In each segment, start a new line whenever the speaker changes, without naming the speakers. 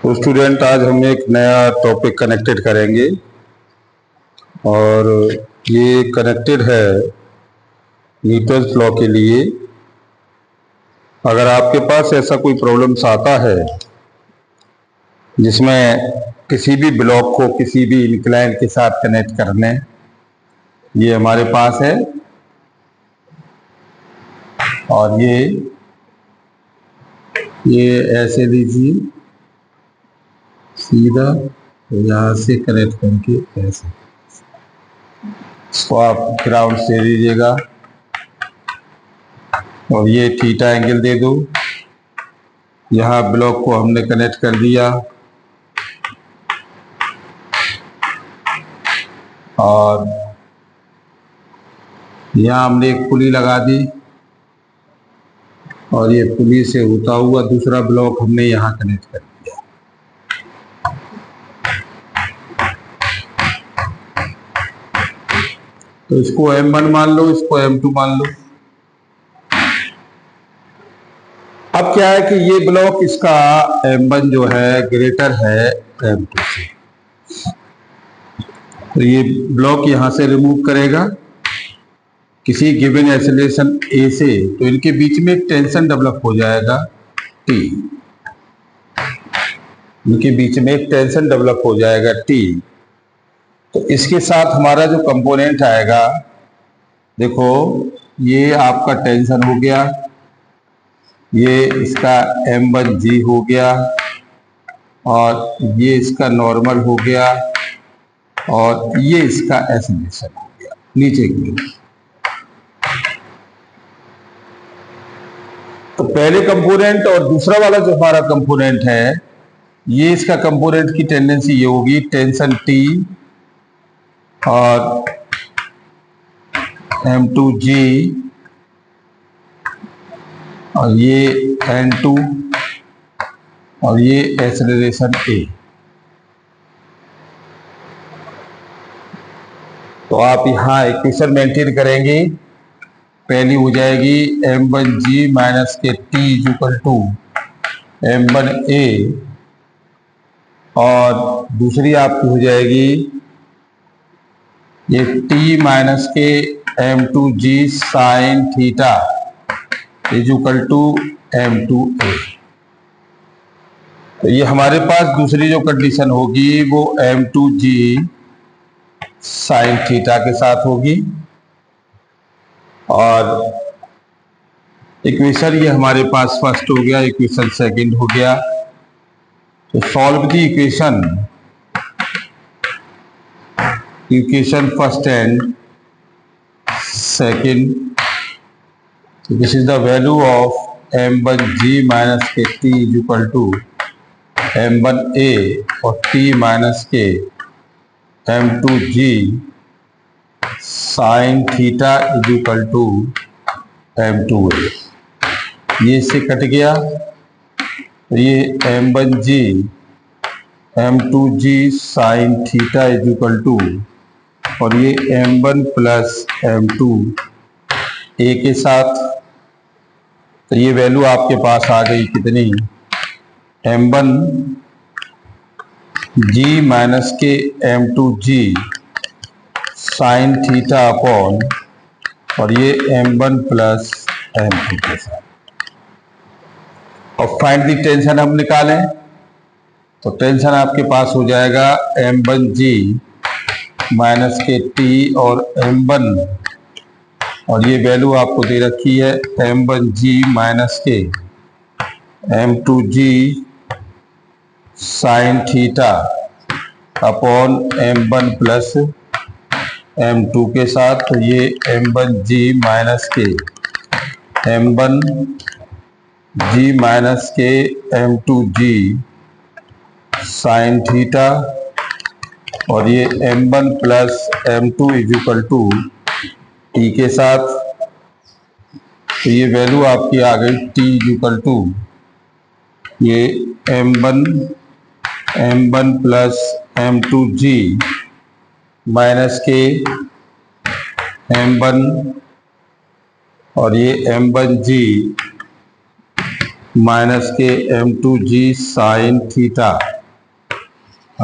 तो स्टूडेंट, आज हम एक नया टॉपिक कनेक्टेड करेंगे और ये कनेक्टेड है न्यूटन्स लॉ के लिए। अगर आपके पास ऐसा कोई प्रॉब्लम्स आता है जिसमें किसी भी ब्लॉक को किसी भी इंक्लाइन के साथ कनेक्ट करने, ये हमारे पास है और ये ऐसे लीजिए सीधा, यहाँ से कनेक्ट करके ऐसे इसको आप ग्राउंड से दीजिएगा और ये थीटा एंगल दे दो। यहाँ ब्लॉक को हमने कनेक्ट कर दिया और यहाँ हमने एक पुली लगा दी और ये पुली से होता हुआ दूसरा ब्लॉक हमने यहाँ कनेक्ट कर दिया। तो इसको M1 मान लो, इसको M2 मान लो। अब क्या है कि ये ब्लॉक इसका M1 जो है ग्रेटर है M2 से, तो ये ब्लॉक यहां से रिमूव करेगा किसी गिवन एक्सेलरेशन A से, तो इनके बीच में एक टेंशन डेवलप हो जाएगा T। इनके बीच में एक टेंशन डेवलप हो जाएगा T। तो इसके साथ हमारा जो कंपोनेंट आएगा, देखो ये आपका टेंशन हो गया, ये इसका M1G हो गया और ये इसका नॉर्मल हो गया और ये इसका एक्सेलरेशन हो गया नीचे की ओर। तो पहले कंपोनेंट और दूसरा वाला जो हमारा कंपोनेंट है, ये इसका कंपोनेंट की टेंडेंसी ये होगी टेंशन T और M2G और ये N2 और ये एक्सेलरेशन A। तो आप यहाँ इक्वेशन मेंटेन करेंगे। पहली हो जाएगी M1G माइनस के T इक्वल टू M1A और दूसरी आपकी हो जाएगी ये T माइनस के M2G sine theta is equal to M2A। तो ये हमारे पास दूसरी जो कंडीशन होगी वो M2G साइन थीटा के साथ होगी और इक्वेशन ये हमारे पास फर्स्ट हो गया, इक्वेशन सेकंड हो गया। तो solve the equation first and second. This is the value of M1G minus के T is equal to M1A और T माइनस के M2G sine theta is equal to M2A। ये इससे कट गया, ये M1G M2G sine theta is equal to और ये M1 plus M2A के साथ। तो ये वैल्यू आपके पास आ गई कितनी, M1G माइनस के M2G साइन थीटा अपॉन और ये M1 प्लस M2 के साथ। और फाइंड द टेंशन हम निकालें तो टेंशन आपके पास हो जाएगा M1G माइनस के T और M1 और ये वैल्यू आपको दे रखी है M1G माइनस के M2G sine theta upon M1 plus M2 के साथ। तो ये M1G माइनस के M1G माइनस के M2G साइन थीटा और ये M1 plus M2 is equal to T के साथ। तो ये वैल्यू आपकी आ गई T इज इक्वल टू ये M1 प्लस M2G माइनस के M1 और ये M1G माइनस के M2G sine theta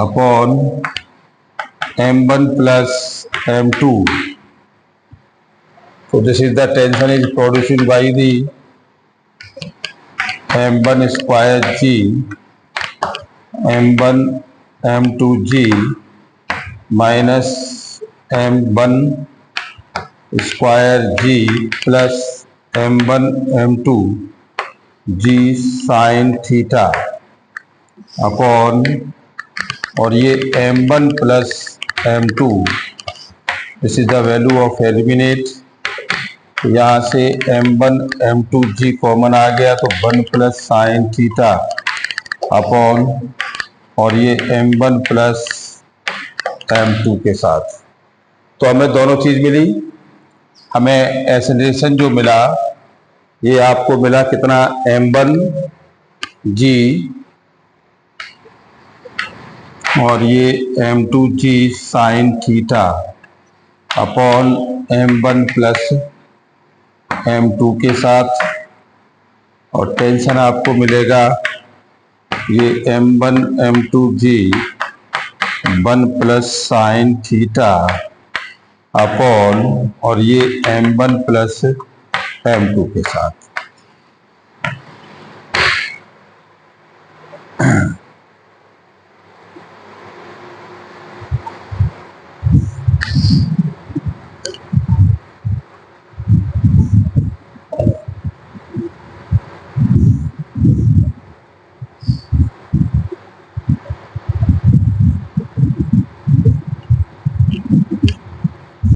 upon m1 plus m2. So this is the tension is produced by the m1 square g, m1 m2 g minus m1 square g plus m1 m2 g sin theta upon, और ये m1 plus m2, this is the value of eliminate. यहाँ से m1 m2 g common आ गया तो 1 plus sine theta upon, और ये m1 plus m2 के साथ। तो हमें दोनों चीज मिली। हमें एक्सेलरेशन जो मिला ये आपको मिला कितना, m1 g और ये m2 g sine theta upon m1 plus m2 के साथ, और टेंशन आपको मिलेगा ये m1 m2 g 1 plus sine theta upon, और ये m1 प्लस m2 के साथ।